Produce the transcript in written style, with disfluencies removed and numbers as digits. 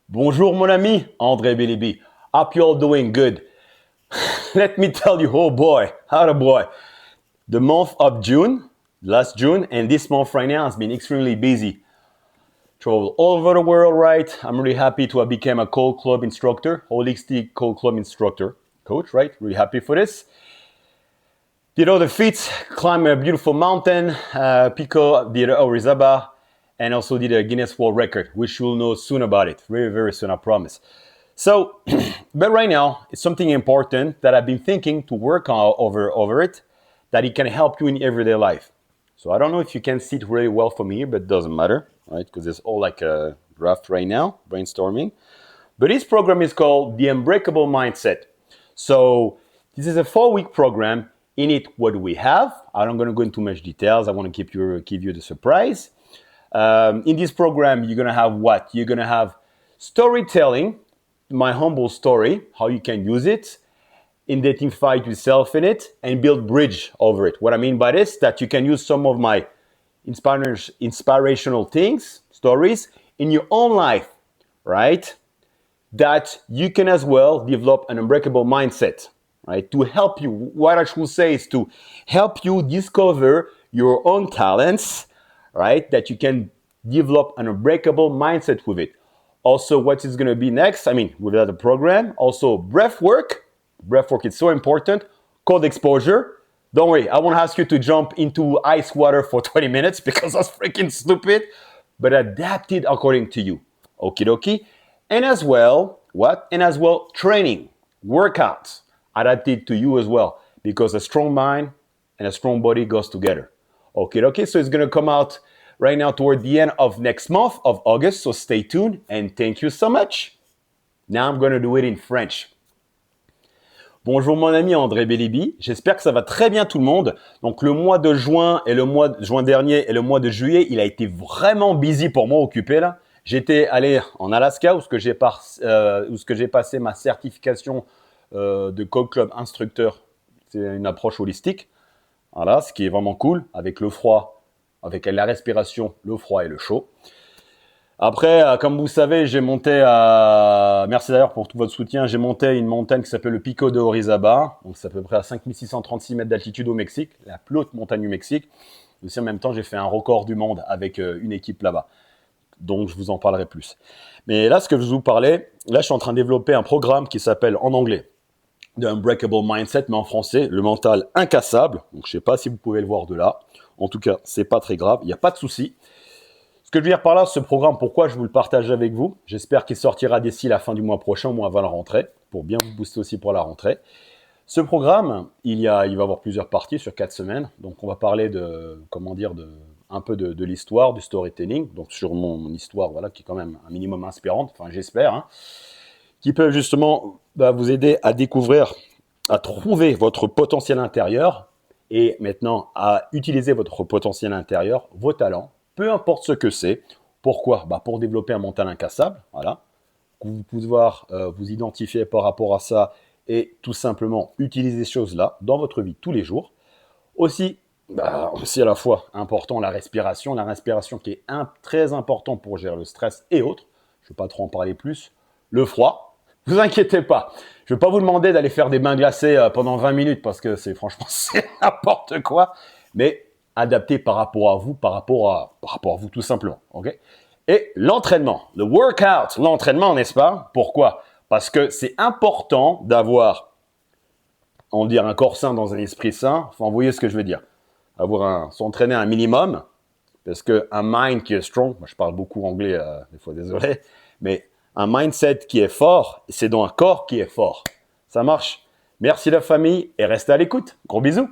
Bonjour mon ami, André Bilibi. Hope you're all doing good. Let me tell you, oh boy, how boy. The month of June, last June, and this month right now has been extremely busy. Travel all over the world, right? I'm really happy to have become a cold club instructor, holistic cold club instructor, coach, right? Really happy for this. Did all the feats, climb a beautiful mountain, Pico, did Orizaba, and also did a Guinness World Record, which you'll know soon about it. Very, very soon, I promise. So, but right now, it's something important that I've been thinking to work on over it, that it can help you in everyday life. So I don't know if you can see it really well from here, but it doesn't matter, right? Because it's all like a draft right now, brainstorming. But this program is called the Unbreakable Mindset. So this is a 4-week program. In it, what do we have? I'm not going to go into much details. I want to give you the surprise. In this program, you're going to have what? You're going to have storytelling, my humble story, how you can use it, identify yourself in it, and build bridge over it. What I mean by this, that you can use some of my inspirational things, stories, in your own life, right? That you can as well develop an unbreakable mindset, right? To help you, what I should say is to help you discover your own talents, right? That you can develop an unbreakable mindset with it. Also, what is going to be next? I mean, without the program, also breath work. Breath work is so important. Cold exposure. Don't worry, I won't ask you to jump into ice water for 20 minutes because that's freaking stupid, but adapt it according to you. Okie dokie. And as well, what? And as well, training, workouts, adapted to you as well, because a strong mind and a strong body goes together. Okay, so it's going to come out right now toward the end of next month of August, so stay tuned and thank you so much. Now I'm going to do it in French. Bonjour mon ami André Bilibi, j'espère que ça va très bien tout le monde. Donc le mois de juin et le mois de juin dernier et le mois de juillet, il a été vraiment busy pour moi, occupé là. J'étais allé en Alaska où ce que j'ai passé ma certification de Cold Club instructeur. C'est une approche holistique. Voilà, ce qui est vraiment cool avec le froid, avec la respiration, le froid et le chaud. Après, comme vous savez, j'ai monté merci d'ailleurs pour tout votre soutien, j'ai monté une montagne qui s'appelle le Pico de Orizaba. Donc c'est à peu près à 5636 mètres d'altitude au Mexique, la plus haute montagne du Mexique. Aussi en même temps, j'ai fait un record du monde avec une équipe là-bas. Donc je vous en parlerai plus. Mais là, ce que je vous parlais, là je suis en train de développer un programme qui s'appelle en anglais The Unbreakable Mindset, mais en français, le mental incassable. Donc je ne sais pas si vous pouvez le voir de là. En tout cas, c'est pas très grave, il n'y a pas de souci. Ce que je veux dire par là, ce programme, pourquoi je vous le partage avec vous? J'espère qu'il sortira d'ici la fin du mois prochain, au moins avant la rentrée, pour bien vous booster aussi pour la rentrée. Ce programme, il va avoir plusieurs parties sur 4 semaines. Donc on va parler un peu de l'histoire, du storytelling, donc sur mon histoire, voilà, qui est quand même un minimum inspirante, enfin j'espère, hein, qui peut justement vous aider à découvrir, à trouver votre potentiel intérieur et maintenant à utiliser votre potentiel intérieur, vos talents, peu importe ce que c'est. Pourquoi? Pour développer un mental incassable, voilà, que vous pouvez vous identifier par rapport à ça et tout simplement utiliser ces choses-là dans votre vie tous les jours. Aussi à la fois important la respiration qui est très important pour gérer le stress et autres. Je ne vais pas trop en parler plus. Le froid, ne vous inquiétez pas. Je ne vais pas vous demander d'aller faire des bains glacés pendant 20 minutes parce que franchement c'est n'importe quoi. Mais adapté par rapport à vous tout simplement. Okay? Et l'entraînement, le workout, l'entraînement, n'est-ce pas? Pourquoi? Parce que c'est important d'avoir, on va dire, un corps sain dans un esprit sain. Enfin, vous voyez ce que je veux dire. S'entraîner un minimum, parce qu'un mind qui est strong, moi je parle beaucoup anglais, des fois désolé, mais un mindset qui est fort, c'est donc un corps qui est fort. Ça marche. Merci la famille et restez à l'écoute. Gros bisous.